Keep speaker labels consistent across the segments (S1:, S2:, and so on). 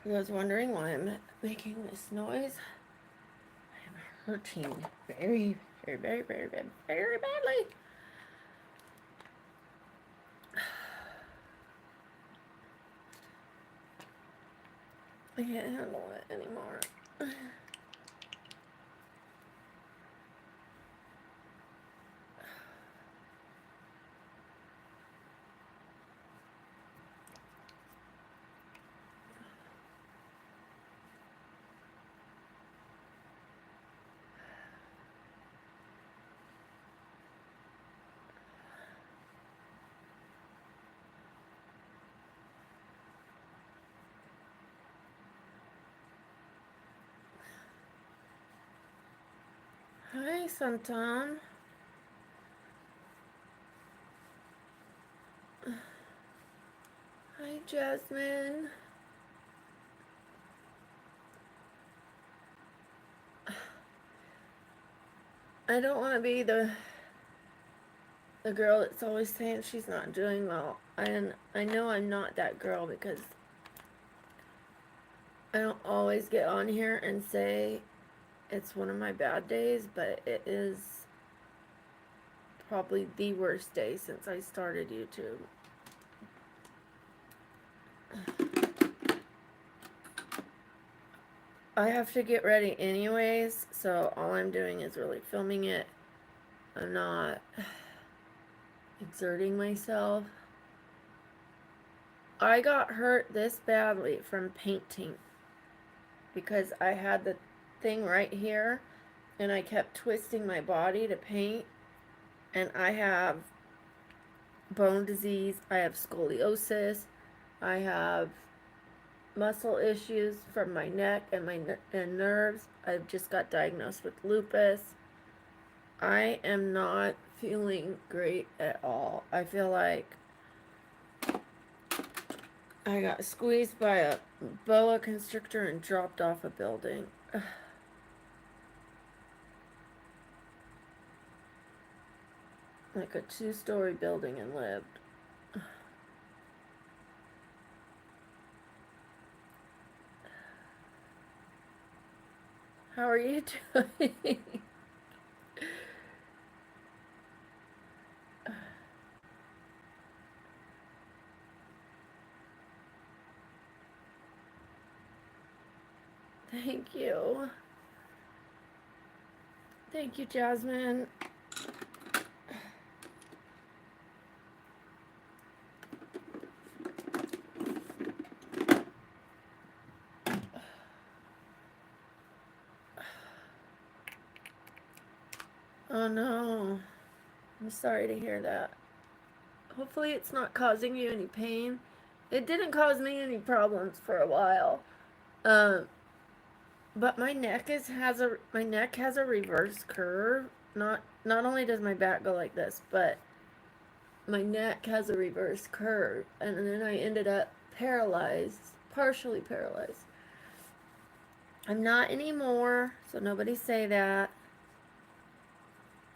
S1: For those wondering why I'm making this noise, I am hurting very, very, very, very, very, very badly. I can't handle it anymore. Hi, Santan. Hi, Jasmine. I don't want to be the girl that's always saying she's not doing well. And I know I'm not that girl because I don't always get on here and say it's one of my bad days, but it is probably the worst day since I started YouTube. I have to get ready anyways, so all I'm doing is really filming it. I'm not exerting myself. I got hurt this badly from painting because I had the thing right here and I kept twisting my body to paint, and I have bone disease, I have scoliosis, I have muscle issues from my neck and my nerves. I've just got diagnosed with lupus. I am not feeling great at all. I feel like I got squeezed by a boa constrictor and dropped off a building. Like a 2-story building and lived. How are you doing? Thank you. Thank you, Jasmine. Oh no. I'm sorry to hear that. Hopefully it's not causing you any pain. It didn't cause me any problems for a while. But my neck has a reverse curve. Not only does my back go like this, but my neck has a reverse curve, and then I ended up paralyzed, partially paralyzed. I'm not anymore, so nobody say that.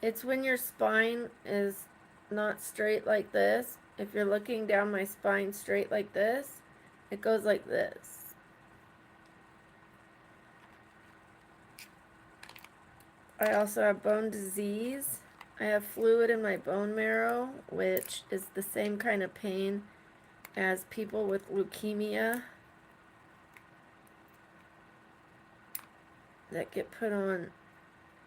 S1: It's when your spine is not straight like this. If you're looking down my spine straight like this, it goes like this. I also have bone disease. I have fluid in my bone marrow, which is the same kind of pain as people with leukemia that get put on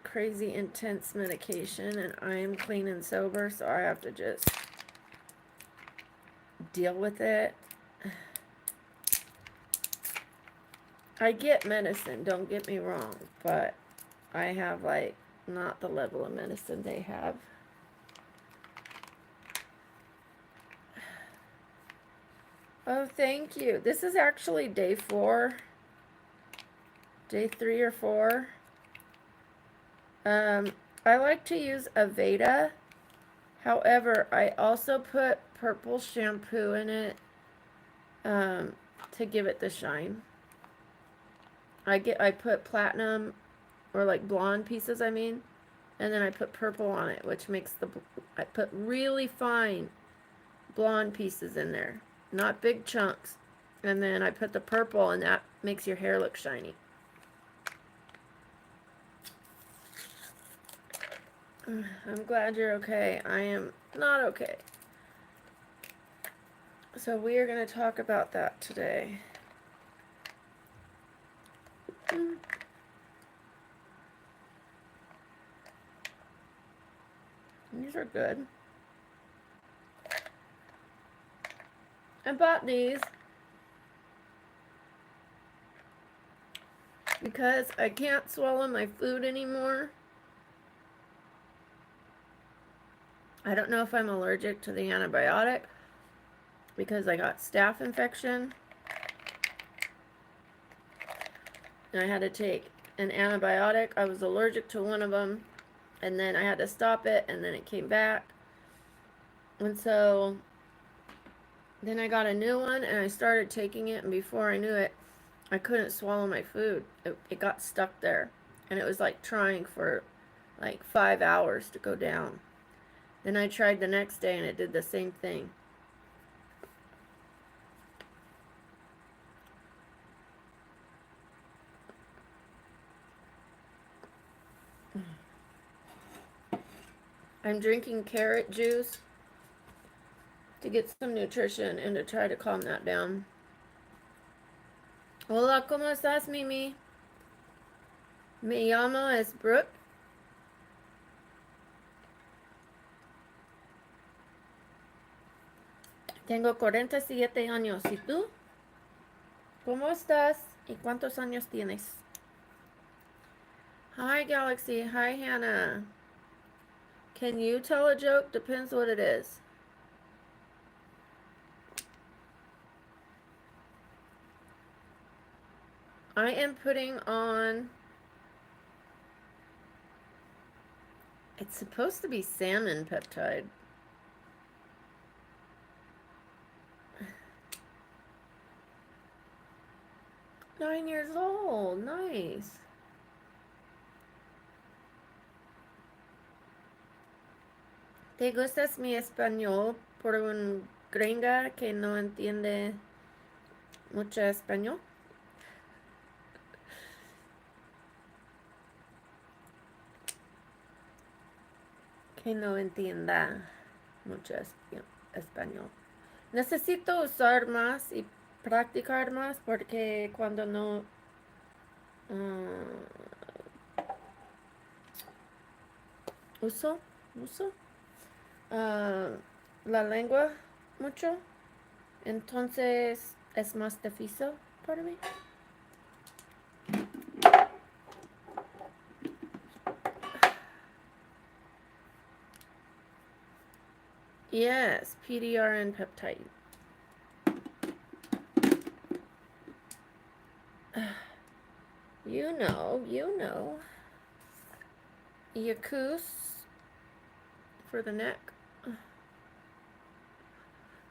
S1: crazy intense medication, and I am clean and sober, so I have to just deal with it. I get medicine, don't get me wrong, but I have like not the level of medicine they have. Oh, thank you. This is actually day 4. Day 3 or 4. I like to use Aveda. However, I also put purple shampoo in it to give it the shine. I put platinum, or like blonde pieces, I mean, and then I put purple on it, which makes I put really fine blonde pieces in there, not big chunks. And then I put the purple, and that makes your hair look shiny. I'm glad you're okay. I am not okay. So we are going to talk about that today. These are good. I bought these because I can't swallow my food anymore. I don't know if I'm allergic to the antibiotic because I got staph infection. And I had to take an antibiotic. I was allergic to one of them, and then I had to stop it, and then it came back. And so then I got a new one, and I started taking it, and before I knew it, I couldn't swallow my food. It got stuck there, and it was like trying for like 5 hours to go down. Then I tried the next day, and it did the same thing. I'm drinking carrot juice to get some nutrition and to try to calm that down. Hola, ¿cómo estás, Mimi? Me llamo es Brooke. Tengo 47 años. ¿Y tú? ¿Cómo estás? ¿Y cuántos años tienes? Hi, Galaxy. Hi, Hannah. Can you tell a joke? Depends what it is. I am putting on... It's supposed to be salmon peptide. Nine years old. Nice. ¿Te gustas mi español por un gringa que no entiende mucho español? Que no entienda mucho español. Necesito usar más y practicar más porque cuando no uso la lengua mucho, entonces es más difícil para mí. Yes, PDRN peptide. You know. Yakus for the neck.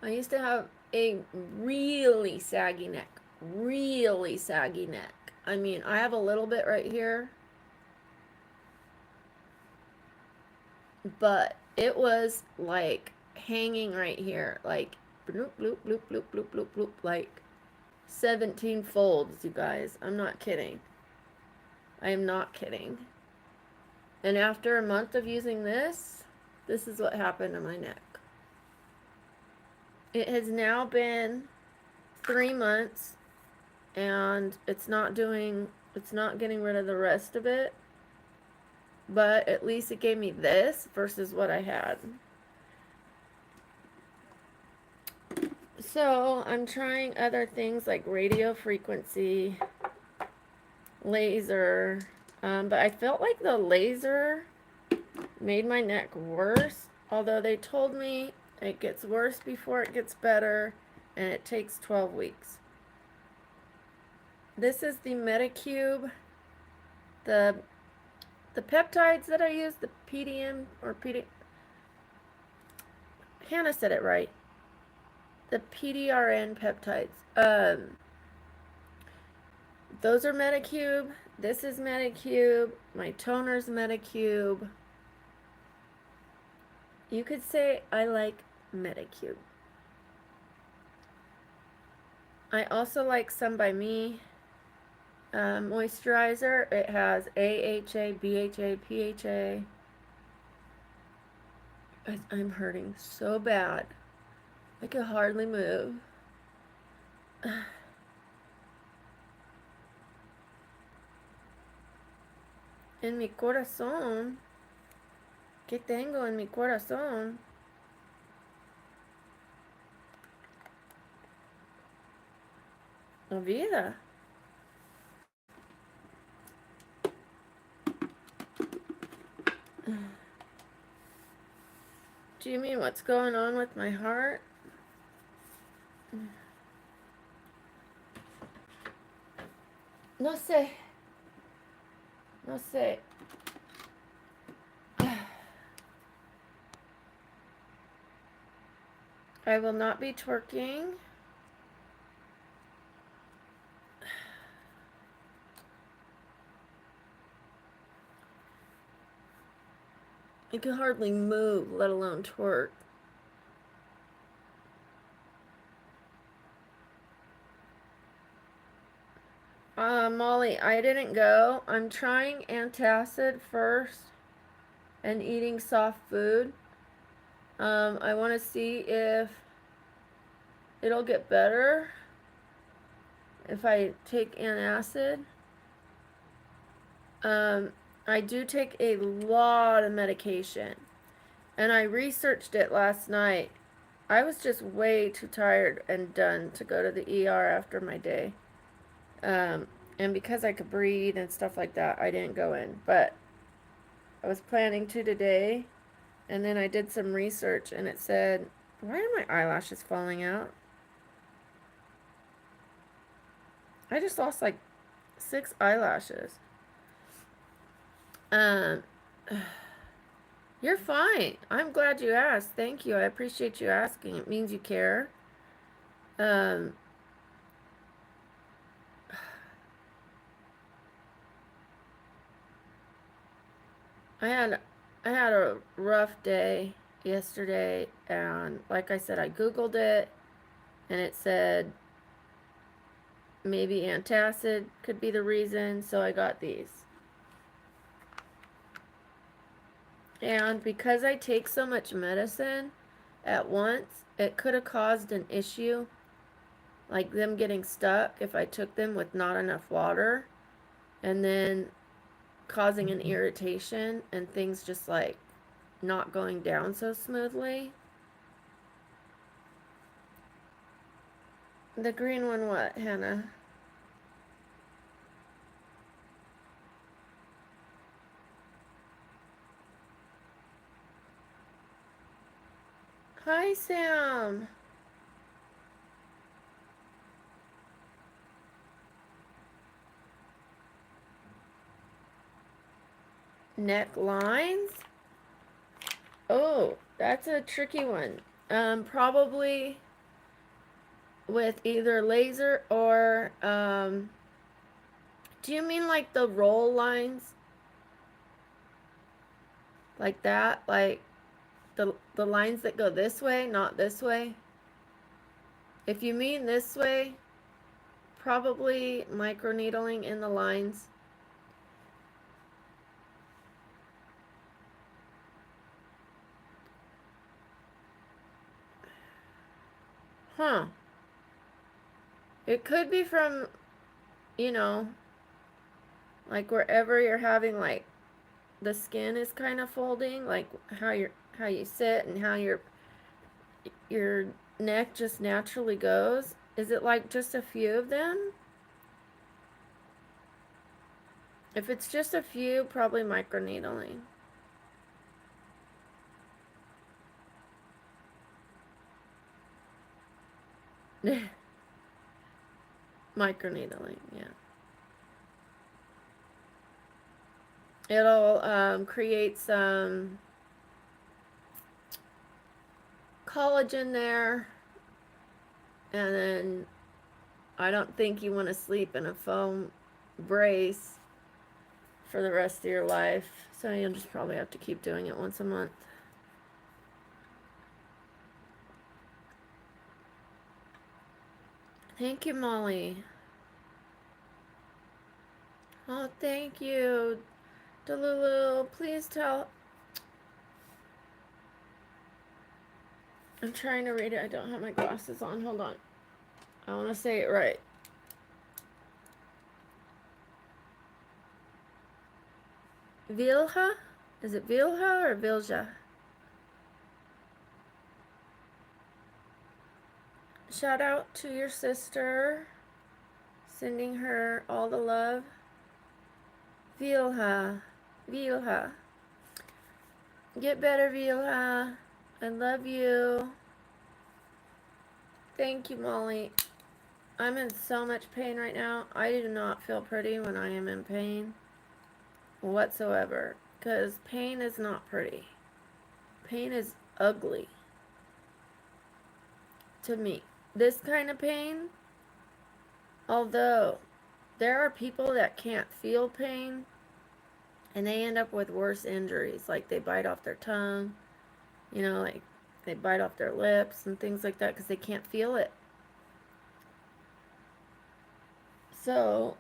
S1: I used to have a really saggy neck. Really saggy neck. I mean, I have a little bit right here. But it was like hanging right here. Like bloop, bloop, bloop, bloop, bloop, bloop, bloop. Like 17 folds, you guys. I'm not kidding. I am not kidding. And after a month of using this is what happened to my neck. It has now been 3 months, and it's not getting rid of the rest of it, but at least it gave me this versus what I had. So I'm trying other things like radio frequency, laser, but I felt like the laser made my neck worse, although they told me it gets worse before it gets better, and it takes 12 weeks. This is the Medicube. The peptides that I use, the PDM or PD... Hannah said it right. The PDRN peptides. Those are Medicube. This is Medicube. My toner's Medicube. You could say I like Medicube. I also like Some by Me moisturizer. It has AHA, BHA, PHA. I'm hurting so bad. I can hardly move. En mi corazón. ¿Qué tengo en mi corazón? La vida. Do you mean what's going on with my heart? No sé. No sé. I will not be twerking. I can hardly move, let alone twerk. Molly, I didn't go. I'm trying antacid first and eating soft food. I want to see if it'll get better if I take antacid. I do take a lot of medication, and I researched it last night. I was just way too tired and done to go to the ER after my day. And because I could breathe and stuff like that, I didn't go in. But I was planning to today, and then I did some research, and it said, why are my eyelashes falling out? I just lost like 6 eyelashes. You're fine. I'm glad you asked. Thank you. I appreciate you asking. It means you care. I had a rough day yesterday, and like I said, I Googled it, and it said maybe antacid could be the reason, so I got these. And because I take so much medicine at once, it could have caused an issue, like them getting stuck if I took them with not enough water, and then causing an irritation and things just like not going down so smoothly. The green one what, Hannah? Hi, Sam. Necklines? Oh, that's a tricky one. Probably with either laser or, do you mean like the roll lines? Like that? Like the lines that go this way, not this way? If you mean this way, probably microneedling in the lines. Huh. It could be from, you know, like wherever you're having like the skin is kind of folding, like how you sit and how your neck just naturally goes. Is it like just a few of them? If it's just a few, probably microneedling. Microneedling, yeah. It'll create some collagen there, and then I don't think you want to sleep in a foam brace for the rest of your life, so you'll just probably have to keep doing it once a month. Thank you, Molly. Oh, thank you. Delulu, please tell. I'm trying to read it. I don't have my glasses on. Hold on. I want to say it right. Vilha? Is it Vilha or Vilja? Shout out to your sister. Sending her all the love. Vilha. Vilha. Get better, Vilha. I love you. Thank you, Molly. I'm in so much pain right now. I do not feel pretty when I am in pain whatsoever. Because pain is not pretty. Pain is ugly. To me. This kind of pain, although there are people that can't feel pain and they end up with worse injuries, like they bite off their tongue, you know, like they bite off their lips and things like that because they can't feel it. So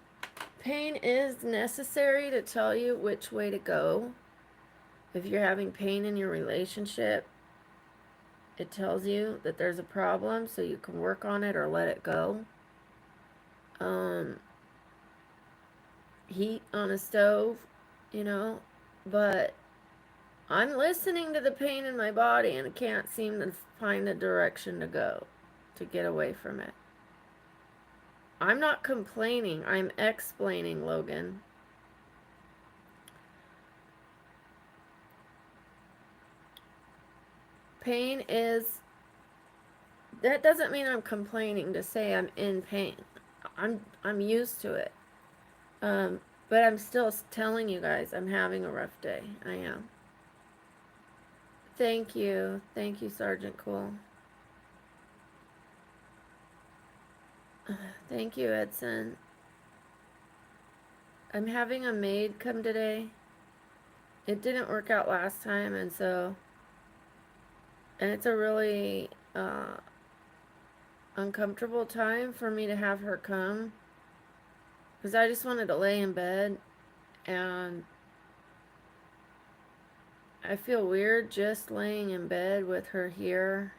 S1: pain is necessary to tell you which way to go. If you're having pain in your relationship, it tells you that there's a problem so you can work on it or let it go. Heat on a stove, you know, but I'm listening to the pain in my body and I can't seem to find a direction to go to get away from it. I'm not complaining, I'm explaining, Logan. Pain is, that doesn't mean I'm complaining to say I'm in pain. I'm used to it. But I'm still telling you guys I'm having a rough day. I am. Thank you. Thank you, Sergeant Cool. Thank you, Edson. I'm having a maid come today. It didn't work out last time, and it's a really uncomfortable time for me to have her come. Because I just wanted to lay in bed, and I feel weird just laying in bed with her here.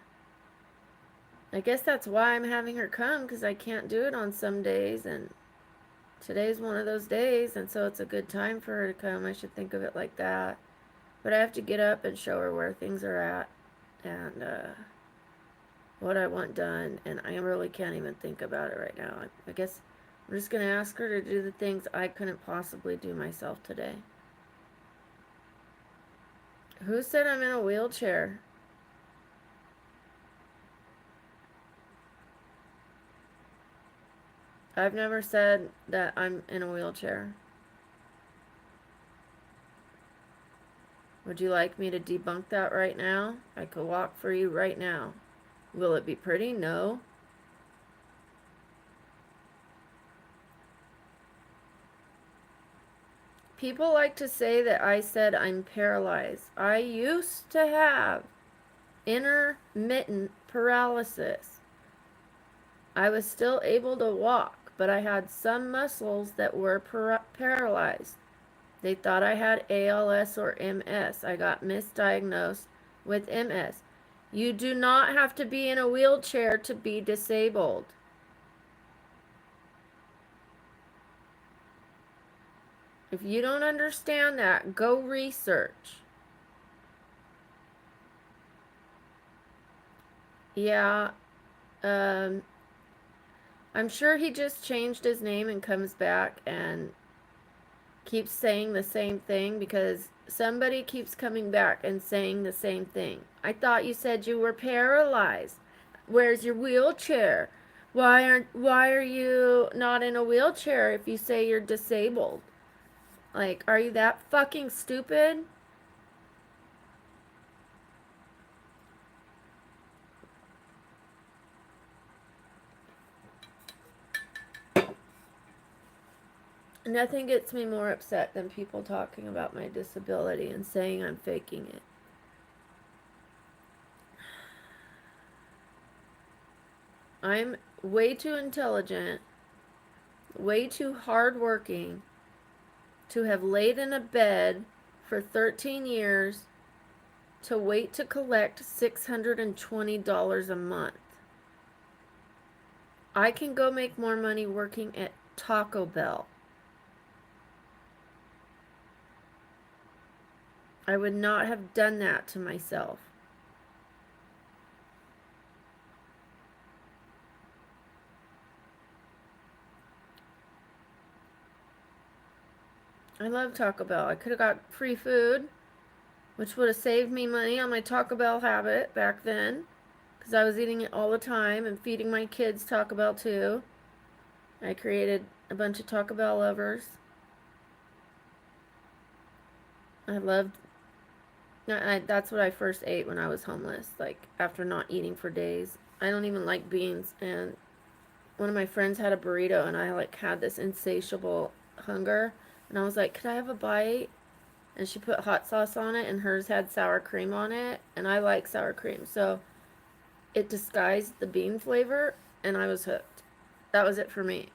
S1: I guess that's why I'm having her come, because I can't do it on some days, and today's one of those days, and so it's a good time for her to come. I should think of it like that. But I have to get up and show her where things are at, and what I want done, and I really can't even think about it right now. I guess I'm just going to ask her to do the things I couldn't possibly do myself today. Who said I'm in a wheelchair? I've never said that I'm in a wheelchair. Would you like me to debunk that right now? I could walk for you right now. Will it be pretty? No. People like to say that I said I'm paralyzed. I used to have intermittent paralysis. I was still able to walk, but I had some muscles that were paralyzed. They thought I had ALS or MS. I got misdiagnosed with MS. You do not have to be in a wheelchair to be disabled. If you don't understand that, go research. Yeah, I'm sure he just changed his name and comes back and keeps saying the same thing because somebody keeps coming back and saying the same thing. I thought you said you were paralyzed. Where's your wheelchair? Why are you not in a wheelchair if you say you're disabled? Like, are you that fucking stupid? Nothing gets me more upset than people talking about my disability and saying I'm faking it. I'm way too intelligent, way too hardworking to have laid in a bed for 13 years to wait to collect $620 a month. I can go make more money working at Taco Bell. I would not have done that to myself. I love Taco Bell. I could have got free food, which would have saved me money on my Taco Bell habit back then, because I was eating it all the time and feeding my kids Taco Bell too. I created a bunch of Taco Bell lovers. I loved, that's what I first ate when I was homeless, like after not eating for days. I don't even like beans, and one of my friends had a burrito, and I like had this insatiable hunger, and I was like, could I have a bite? And she put hot sauce on it, and hers had sour cream on it, and I like sour cream, so it disguised the bean flavor, and I was hooked. That was it for me.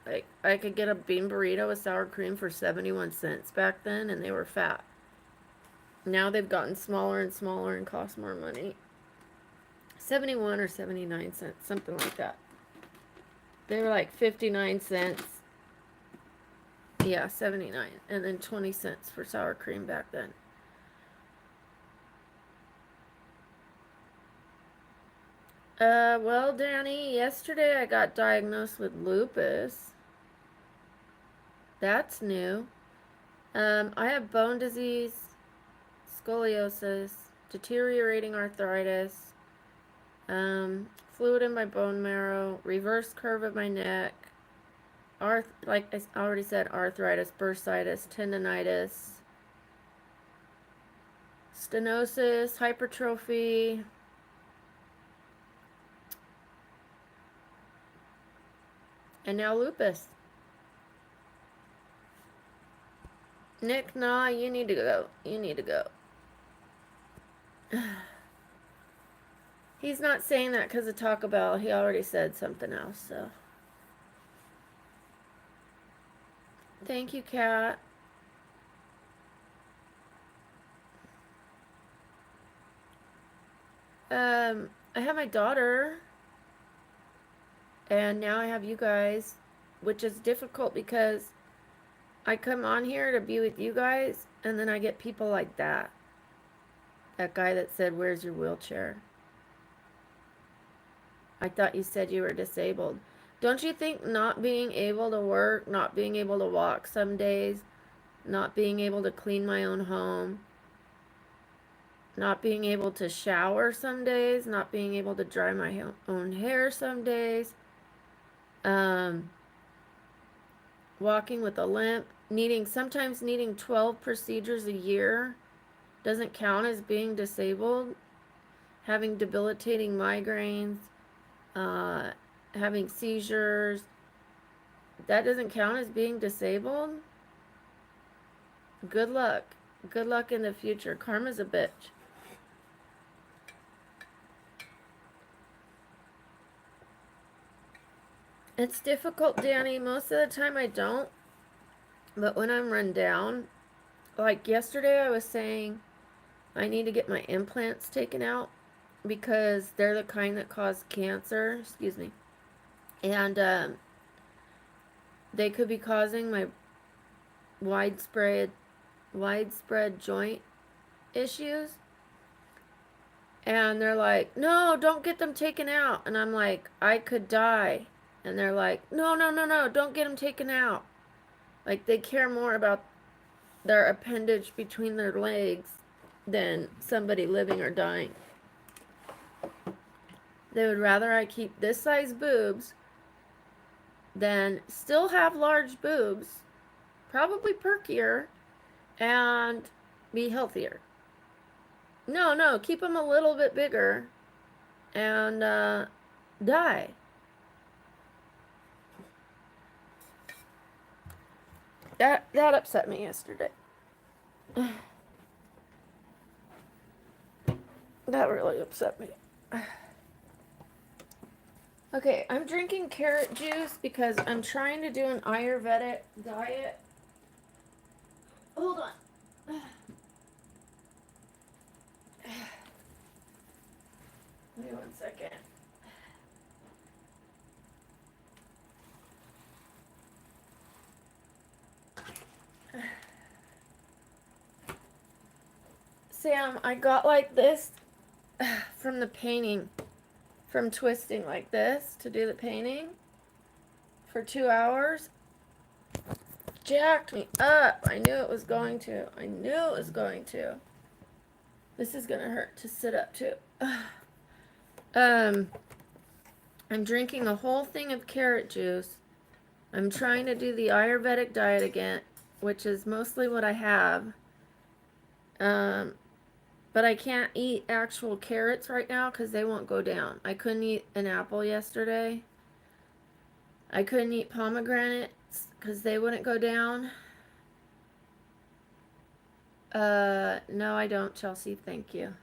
S1: Like, I could get a bean burrito with sour cream for 71 cents back then, and they were fat. Now they've gotten smaller and smaller and cost more money. 71 or 79 cents, something like that. They were like 59 cents. Yeah, 79. And then 20 cents for sour cream back then. Well, Danny, yesterday I got diagnosed with lupus. That's new. I have bone disease, scoliosis, deteriorating arthritis, fluid in my bone marrow, reverse curve of my neck, like I already said, arthritis, bursitis, tendonitis, stenosis, hypertrophy, and now lupus. Nick, nah, you need to go. You need to go. He's not saying that because of Taco Bell. He already said something else, so. Thank you, Kat. I have my daughter, and now I have you guys, which is difficult because I come on here to be with you guys, and then I get people like that. That guy that said, "Where's your wheelchair?" I thought you said you were disabled. Don't you think not being able to work, not being able to walk some days, not being able to clean my own home, not being able to shower some days, not being able to dry my own hair some days, walking with a limp, sometimes needing 12 procedures a year doesn't count as being disabled, having debilitating migraines, having seizures, that doesn't count as being disabled? Good luck. Good luck in the future. Karma's a bitch. It's difficult, Danny. Most of the time I don't. But when I'm run down, like yesterday I was saying I need to get my implants taken out because they're the kind that cause cancer. Excuse me. And they could be causing my widespread joint issues. And they're like, no, don't get them taken out. And I'm like, I could die. And they're like, no, no, no, no, don't get them taken out. Like, they care more about their appendage between their legs than somebody living or dying. They would rather I keep this size boobs than still have large boobs, probably perkier, and be healthier. No, no, keep them a little bit bigger and die. That upset me yesterday. That really upset me. Okay, I'm drinking carrot juice because I'm trying to do an Ayurvedic diet. Hold on. Wait 1 second. Sam, I got like this from the painting, from twisting like this to do the painting for 2 hours. Jacked me up. I knew it was going to. I knew it was going to. This is gonna hurt to sit up too. I'm drinking a whole thing of carrot juice. I'm trying to do the Ayurvedic diet again, which is mostly what I have. But I can't eat actual carrots right now because they won't go down. I couldn't eat an apple yesterday. I couldn't eat pomegranates because they wouldn't go down. No, I don't, Chelsea. Thank you.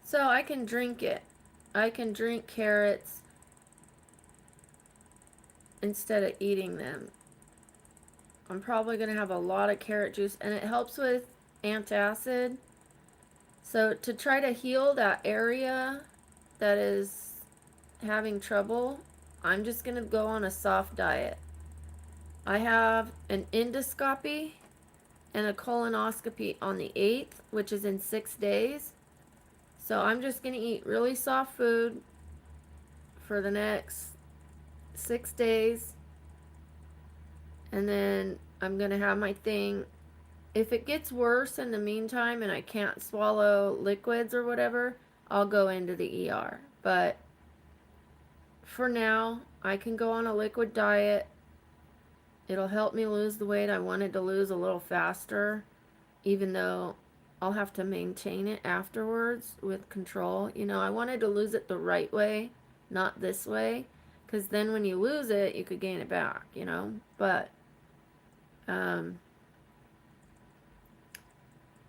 S1: So I can drink it. I can drink carrots instead of eating them. I'm probably going to have a lot of carrot juice, and it helps with antacid. So to try to heal that area that is having trouble, I'm just going to go on a soft diet. I have an endoscopy and a colonoscopy on the 8th, which is in 6 days. So I'm just going to eat really soft food for the next 6 days. And then I'm going to have my thing. If it gets worse in the meantime and I can't swallow liquids or whatever, I'll go into the ER. But for now, I can go on a liquid diet. It'll help me lose the weight I wanted to lose a little faster, even though I'll have to maintain it afterwards with control. You know, I wanted to lose it the right way, not this way, because then when you lose it, you could gain it back, you know. But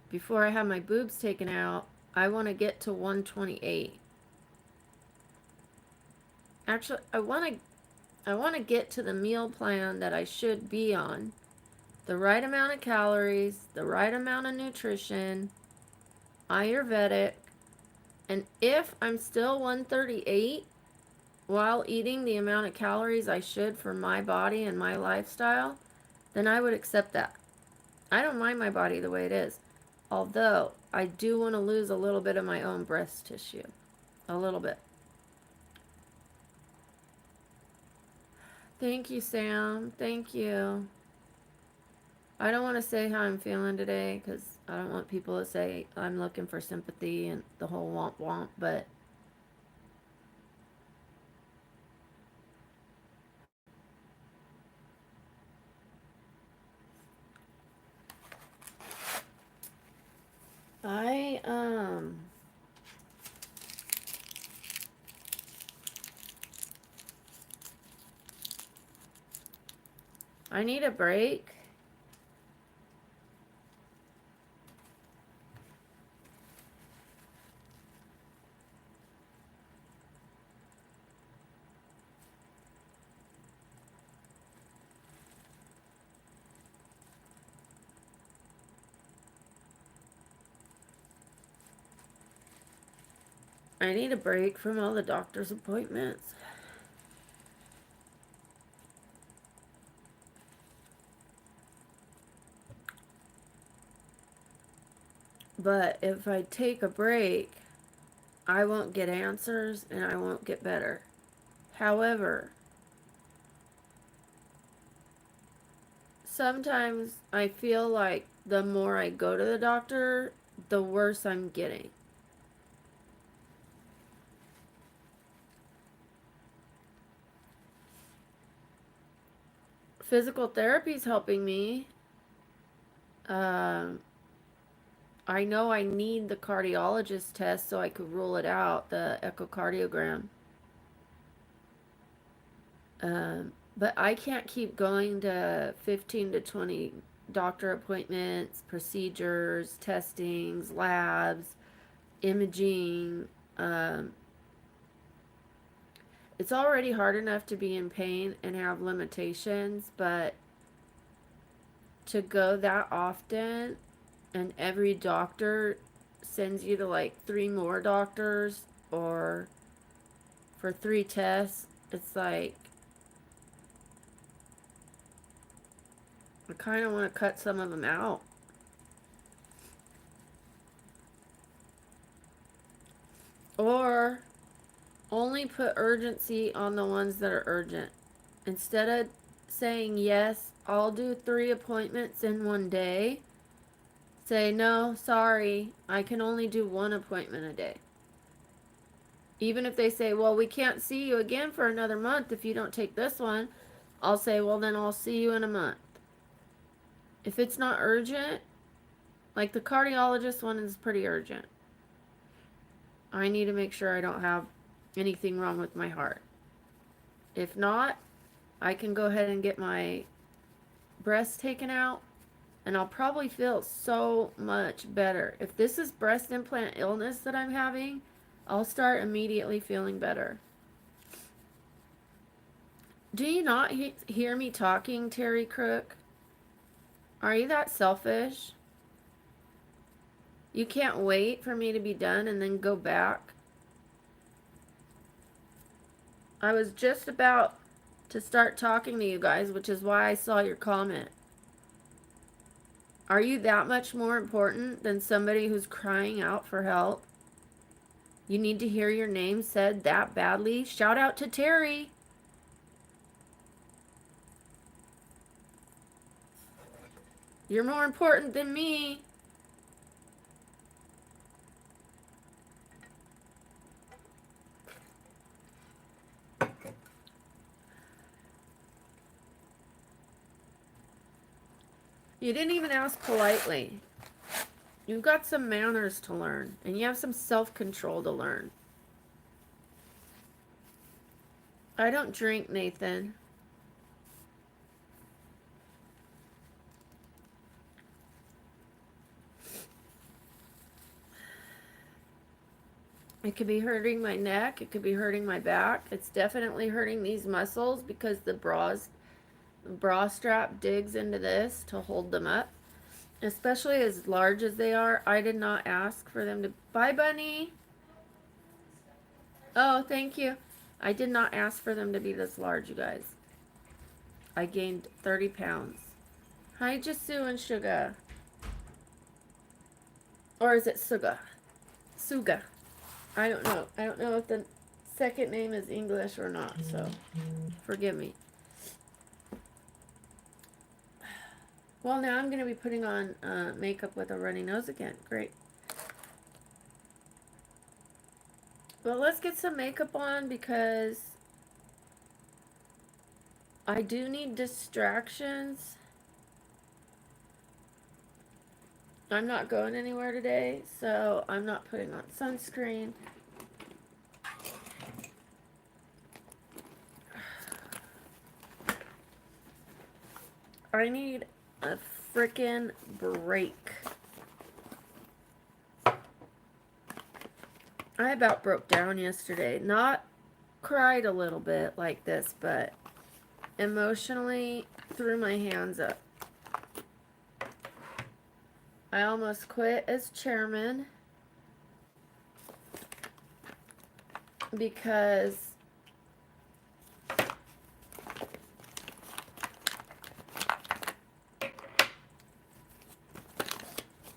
S1: before I have my boobs taken out, I want to get to 128. Actually, I want to get to the meal plan that I should be on. The right amount of calories, the right amount of nutrition, Ayurvedic, and if I'm still 138 while eating the amount of calories I should for my body and my lifestyle, then I would accept that. I don't mind my body the way it is. Although, I do want to lose a little bit of my own breast tissue. A little bit. Thank you, Sam. Thank you. I don't want to say how I'm feeling today because I don't want people to say I'm looking for sympathy and the whole womp womp, but I need a break. I need a break from all the doctor's appointments. But if I take a break, I won't get answers and I won't get better. However, sometimes I feel like the more I go to the doctor, the worse I'm getting. Physical therapy is helping me. I know I need the cardiologist test so I could rule it out, the echocardiogram. But I can't keep going to 15 to 20 doctor appointments, procedures, testings, labs, imaging. Um, it's already hard enough to be in pain and have limitations, but to go that often and every doctor sends you to like 3 more doctors or for 3 tests, it's like I kind of want to cut some of them out. Or only put urgency on the ones that are urgent. Instead of saying, yes, I'll do 3 appointments in one day, say, no, sorry, I can only do 1 appointment a day. Even if they say, well, we can't see you again for another month if you don't take this one, I'll say, well, then I'll see you in a month. If it's not urgent, like the cardiologist one is pretty urgent. I need to make sure I don't have anything wrong with my heart. If not, I can go ahead and get my breast taken out and I'll probably feel so much better. If this is breast implant illness that I'm having, I'll start immediately feeling better. Do you not hear me talking, Terry Crook? Are you that selfish? You can't wait for me to be done and then go back? I was just about to start talking to you guys, which is why I saw your comment. Are you that much more important than somebody who's crying out for help? You need to hear your name said that badly? Shout out to Terry. You're more important than me. You didn't even ask politely. You've got some manners to learn, and you have some self-control to learn. I don't drink, Nathan. It could be hurting my neck. It could be hurting my back. It's definitely hurting these muscles because the bra strap digs into this to hold them up. Especially as large as they are. I did not ask for them to... Bye, Bunny. Oh, thank you. I did not ask for them to be this large, you guys. I gained 30 pounds. Hi, Jasu and Suga. Or is it Suga? Suga. I don't know. I don't know if the second name is English or not, so forgive me. Well, now I'm going to be putting on makeup with a runny nose again. Great. Well, let's get some makeup on because I do need distractions. I'm not going anywhere today, so I'm not putting on sunscreen. I need a frickin' break. I about broke down yesterday. Not cried a little bit like this, but emotionally threw my hands up. I almost quit as chairman because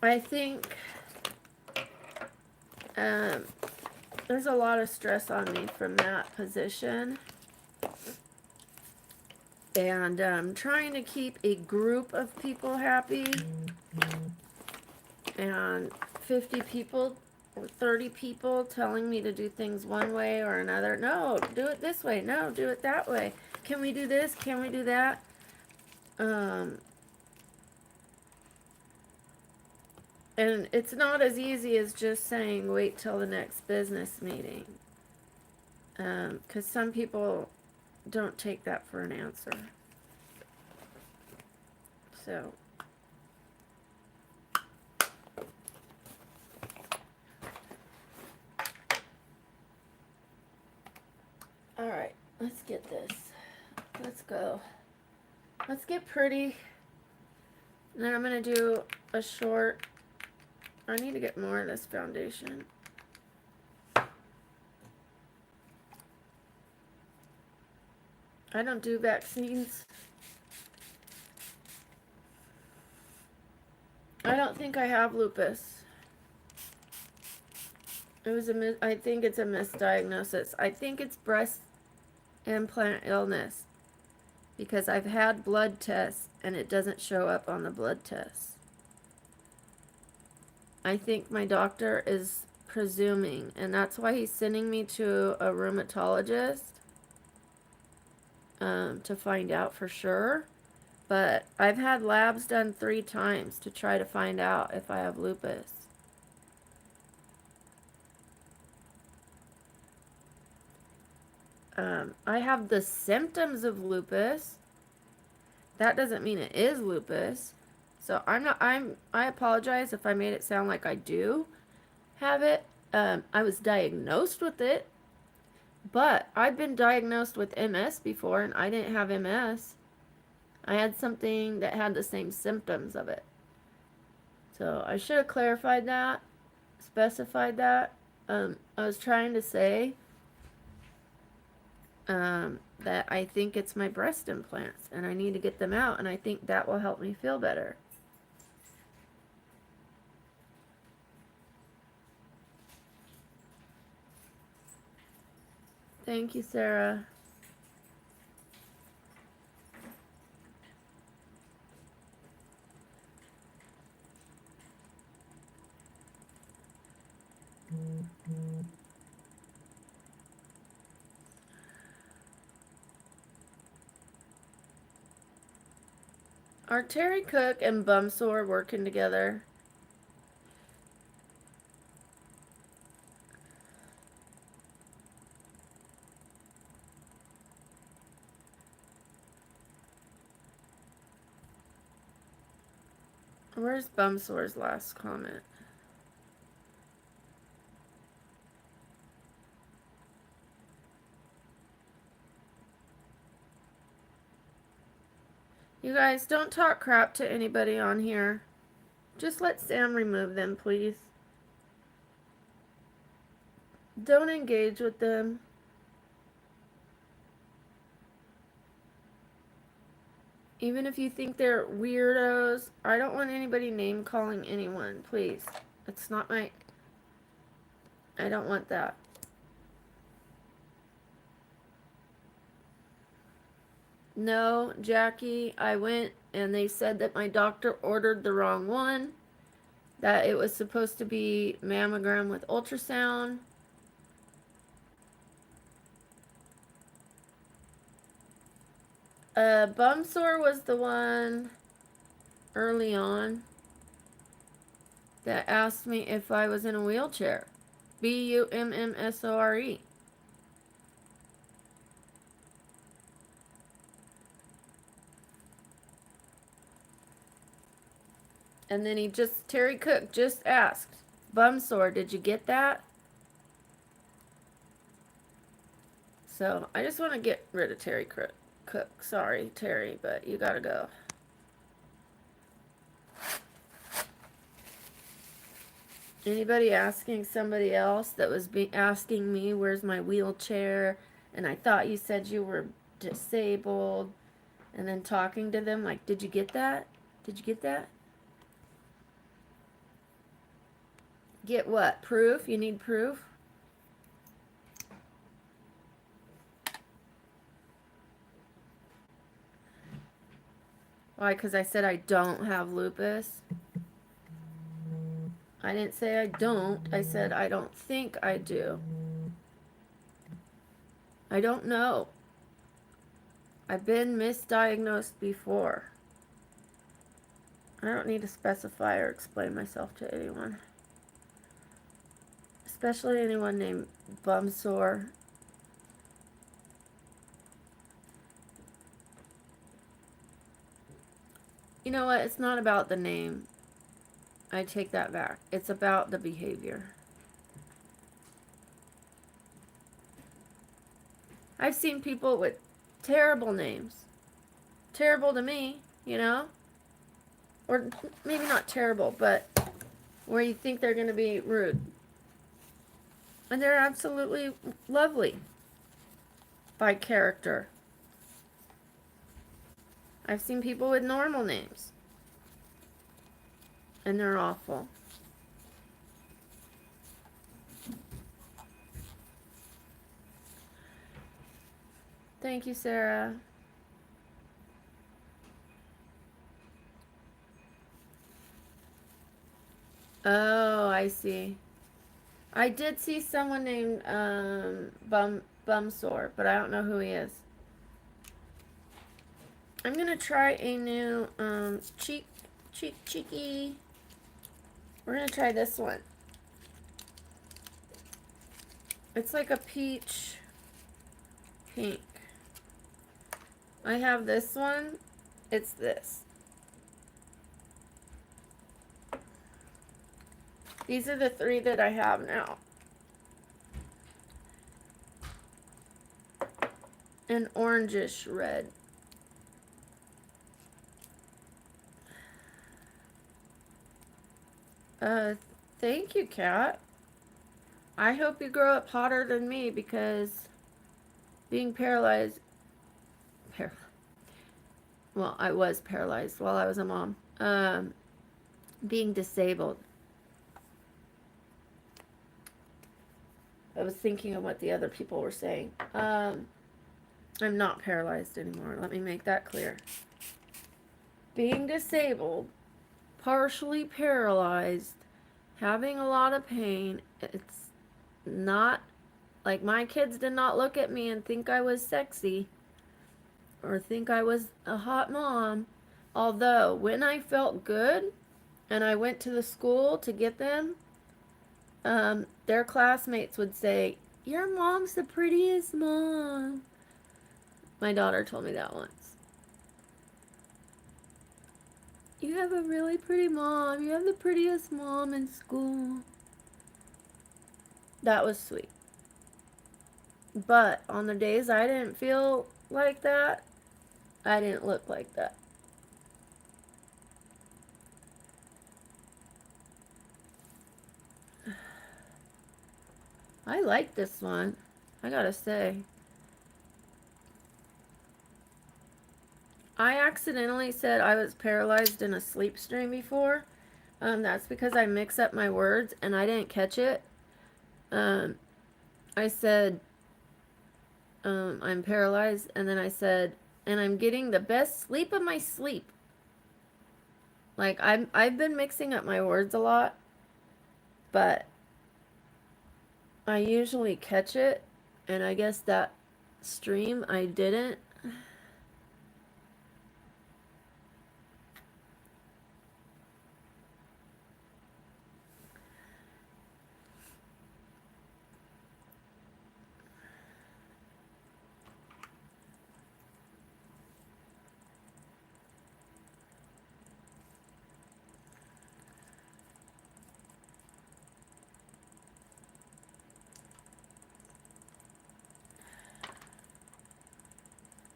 S1: I think there's a lot of stress on me from that position. And trying to keep a group of people happy and 50 people or 30 people telling me to do things one way or another. No, do it this way. No, do it that way. Can we do this? Can we do that? And it's not as easy as just saying wait till the next business meeting. Because some people don't take that for an answer. So, all right, let's get this. Let's go. Let's get pretty. And then I'm going to do a short. I need to get more of this foundation. I don't do vaccines. I don't think I have lupus. It was I think it's a misdiagnosis. I think it's breast implant illness because I've had blood tests and it doesn't show up on the blood tests. I think my doctor is presuming, and that's why he's sending me to a rheumatologist to find out for sure. But I've had labs done 3 times to try to find out if I have lupus. I have the symptoms of lupus. That doesn't mean it is lupus. So I apologize if I made it sound like I do have it. I was diagnosed with it, but I've been diagnosed with MS before and I didn't have MS. I had something that had the same symptoms of it. So I should have clarified that, specified that. I was trying to say that I think it's my breast implants and I need to get them out, and I think that will help me feel better. Thank you, Sarah. Are Terry Cook and Bumsore working together? Where's Bumsore's last comment? You guys, don't talk crap to anybody on here. Just let Sam remove them, please. Don't engage with them. Even if you think they're weirdos, I don't want anybody name calling anyone, please. It's not my... I don't want that. No, Jackie, I went and they said that my doctor ordered the wrong one. That it was supposed to be mammogram with ultrasound. Bumsore was the one early on that asked me if I was in a wheelchair. Bummsore. And then Terry Cook just asked, Bumsore, did you get that? So I just want to get rid of Terry Cook. Sorry, Terry, but you gotta go. Anybody asking somebody else that was asking me, where's my wheelchair? And I thought you said you were disabled. And then talking to them like, did you get that? Did you get that? Get what? Proof? You need proof? Why? Because I said I don't have lupus. I didn't say I don't. I said I don't think I do. I don't know. I've been misdiagnosed before. I don't need to specify or explain myself to anyone. Especially anyone named Bumsore. You know what? It's not about the name. I take that back. It's about the behavior. I've seen people with terrible names. Terrible to me, you know? Or maybe not terrible, but where you think they're going to be rude. And they're absolutely lovely by character. I've seen people with normal names. And they're awful. Thank you, Sarah. Oh, I see. I did see someone named Bumsore, but I don't know who he is. I'm gonna try a new cheeky. We're gonna try this one. It's like a peach pink. I have this one. It's this. These are the 3 that I have now. An orangish red. Thank you, Kat. I hope you grow up hotter than me, because being paralyzed, well, I was paralyzed while I was a mom. Being disabled. I was thinking of what the other people were saying. I'm not paralyzed anymore. Let me make that clear. Being disabled, partially paralyzed, having a lot of pain, it's not like my kids did not look at me and think I was sexy or think I was a hot mom. Although when I felt good and I went to the school to get them, their classmates would say, "Your mom's the prettiest mom." My daughter told me that once. "You have a really pretty mom. You have the prettiest mom in school." That was sweet. But on the days I didn't feel like that, I didn't look like that. I like this one, I gotta say. I accidentally said I was paralyzed in a sleep stream before. That's because I mix up my words and I didn't catch it. I said, I'm paralyzed, and then I said, and I'm getting the best sleep of my sleep. Like, I've been mixing up my words a lot, but I usually catch it, and I guess that stream I didn't.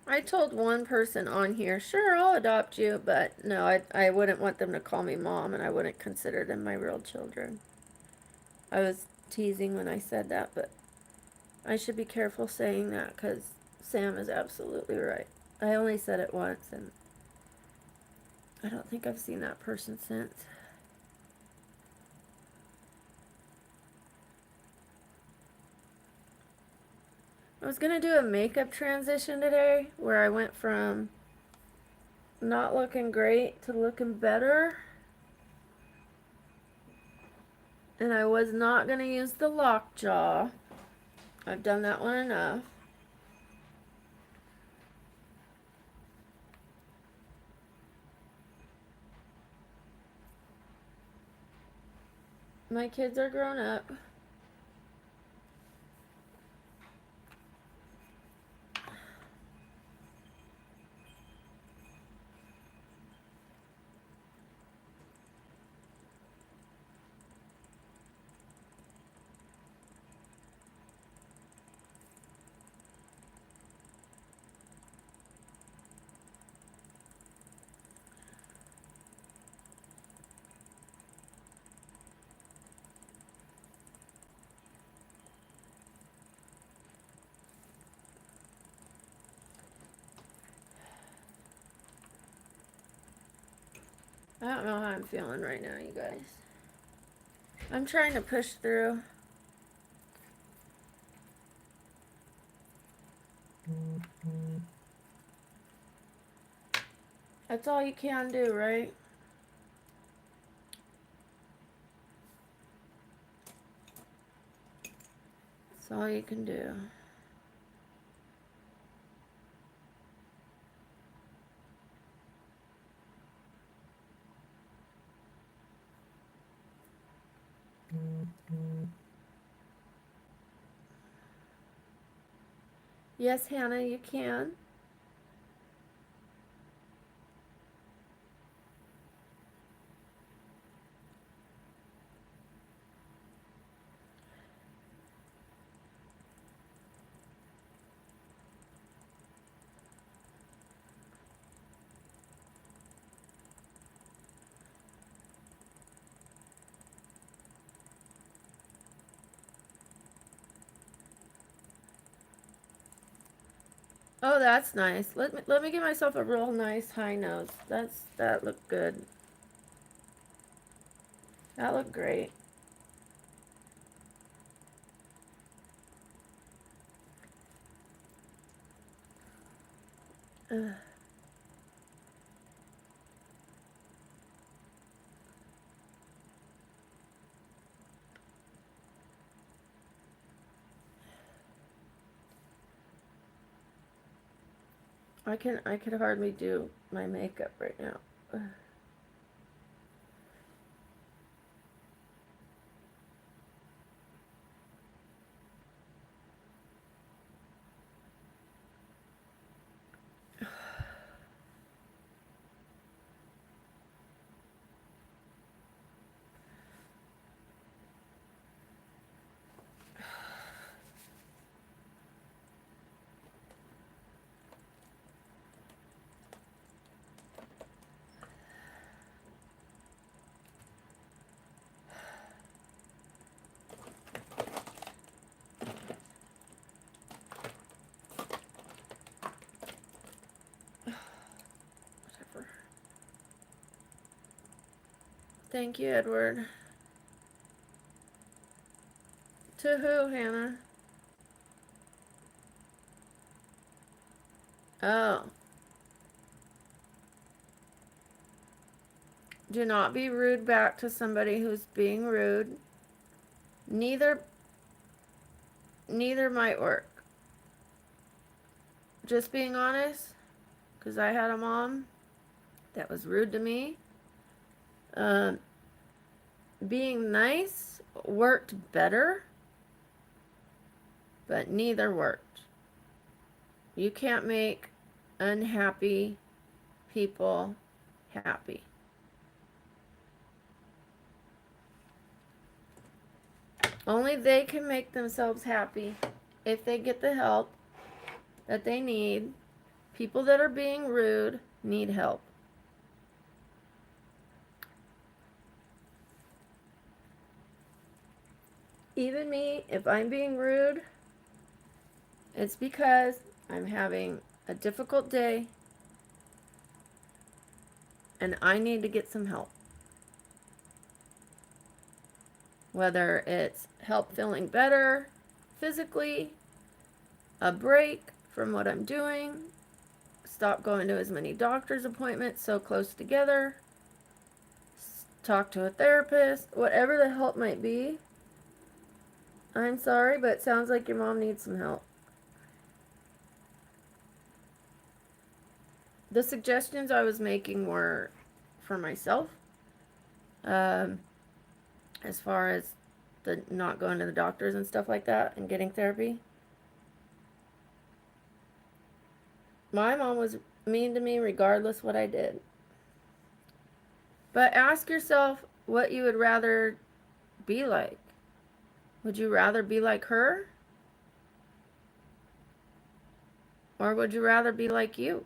S1: I told one person on here, sure, I'll adopt you, but no, I wouldn't want them to call me mom, and I wouldn't consider them my real children. I was teasing when I said that, but I should be careful saying that, because Sam is absolutely right. I only said it once, and I don't think I've seen that person since. I was going to do a makeup transition today, where I went from not looking great to looking better. And I was not going to use the lockjaw. I've done that one enough. My kids are grown up. I don't know how I'm feeling right now, you guys. I'm trying to push through. That's all you can do, right? That's all you can do. Yes, Hannah, you can. Oh, that's nice. Let me give myself a real nice high nose. That looked good. That looked great. Ugh. I could hardly do my makeup right now. Ugh. Whatever. Thank you, Edward. To who, Hannah? Oh. Do not be rude back to somebody who's being rude. Neither might work. Just being honest, because I had a mom that was rude to me. Being nice worked better, but neither worked. You can't make unhappy people happy. Only they can make themselves happy if they get the help that they need. People that are being rude need help. Even me, if I'm being rude, it's because I'm having a difficult day and I need to get some help. Whether it's help feeling better physically, a break from what I'm doing, stop going to as many doctor's appointments so close together, talk to a therapist, whatever the help might be. I'm sorry, but it sounds like your mom needs some help. The suggestions I was making were for myself, as far as the not going to the doctors and stuff like that and getting therapy. My mom was mean to me regardless what I did. But ask yourself what you would rather be like. Would you rather be like her? Or would you rather be like you?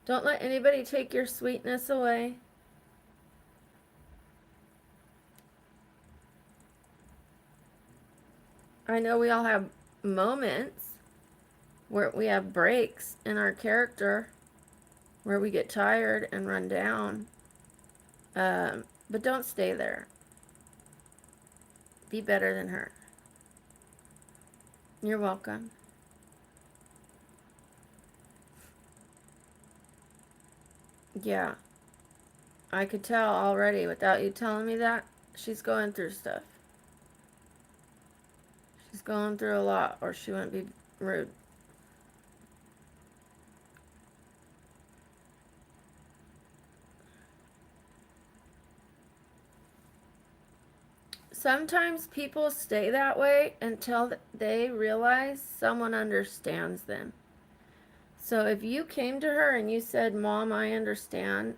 S1: Don't let anybody take your sweetness away. I know we all have moments where we have breaks in our character. where we get tired and run down. But don't stay there. Be better than her. You're welcome. Yeah. I could tell already without you telling me that. She's going through stuff. She's going through a lot, or she wouldn't be rude. Sometimes people stay that way until they realize someone understands them. So if you came to her and you said, Mom, I understand,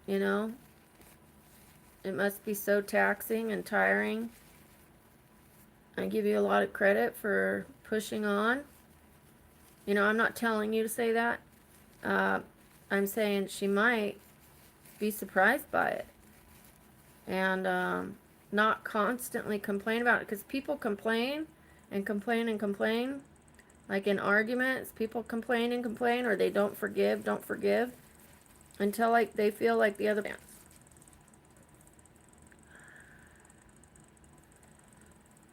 S1: you know, it must be so taxing and tiring. I give you a lot of credit for pushing on. You know, I'm not telling you to say that. I'm saying she might be surprised by it. And not constantly complain about it. Because people complain and complain and complain. Like in arguments, people complain and complain, or they don't forgive, until like they feel like the other man.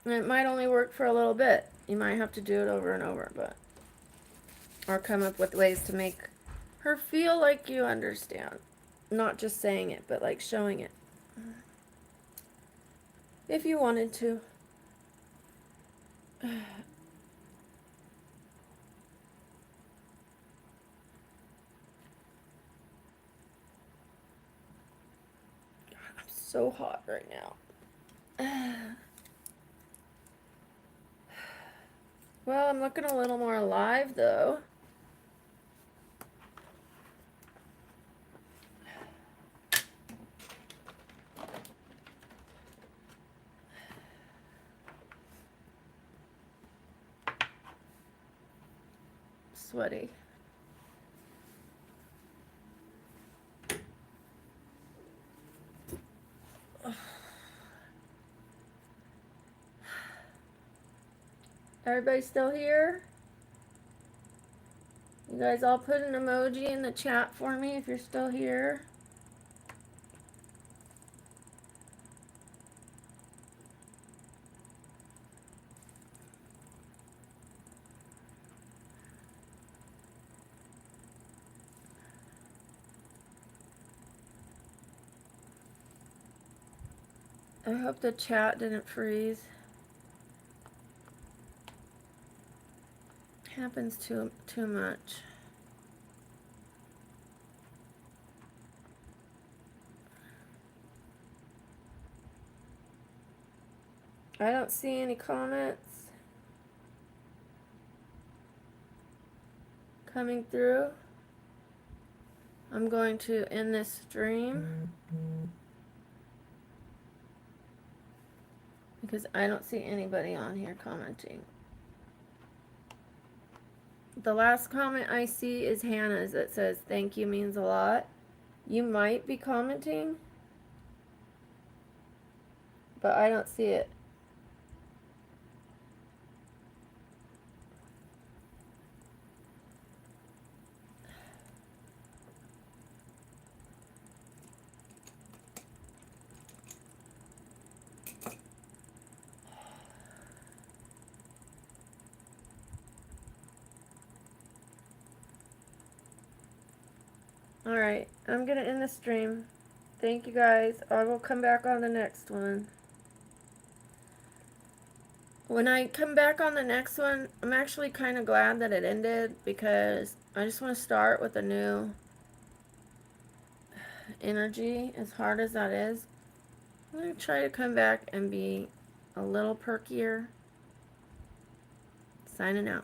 S1: And it might only work for a little bit. You might have to do it over and over, but or come up with ways to make her feel like you understand. Not just saying it, but like showing it. If you wanted to. God, I'm so hot right now. Well, I'm looking a little more alive, though. Sweaty. Everybody still here? You guys all put an emoji in the chat for me if you're still here. I hope the chat didn't freeze. Happens too much. I don't see any comments coming through. I'm going to end this stream because I don't see anybody on here commenting. The last comment I see is Hannah's that says, thank you means a lot. You might be commenting, but I don't see it. Alright, I'm going to end the stream. Thank you guys. I will come back on the next one. When I come back on the next one, I'm actually kind of glad that it ended because I just want to start with a new energy, as hard as that is. I'm going to try to come back and be a little perkier. Signing out.